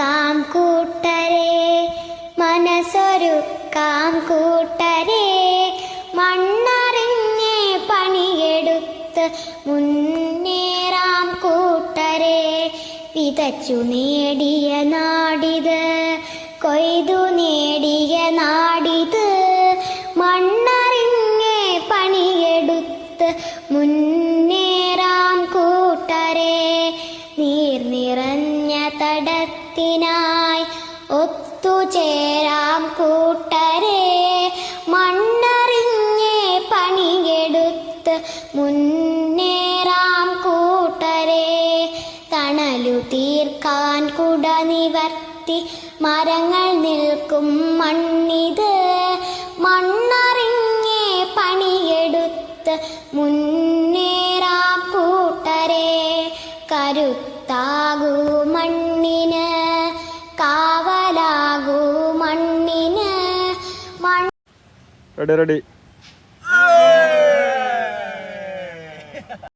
Calm കൂട്ടരെ, മനസ്സൊരുക്കാം കൂട്ടരെ, മണ്ണറിഞ്ഞേ പണിയെടുത്ത് മുന്നേറാം കൂട്ടരെ. വിതച്ചു നേടിയ നാടിത്, കൊയ്തു നേടിയ നാടിത്, മണ്ണറിഞ്ഞേ പണിയെടുത്ത് മുന്നേറാം കൂട്ടരെ. നീർ നിറഞ്ഞ തടത്തിനായി ഒത്തുചേരാം കൂട്ടരെ, മണ്ണറിഞ്ഞേ പണിയെടുത്ത് മുന്നേറാം കൂട്ടരെ. തണലു തീർക്കാൻ കുട നിവർത്തി മരങ്ങൾ നിൽക്കും മണ്ണിത്, മണ്ണറിഞ്ഞേ പണിയെടുത്ത് മുന്നേറാം കൂട്ടരെ. കരുത്താകൂ മണ്ണിന്, കാവലാകൂ മണ്ണിന്. റെഡി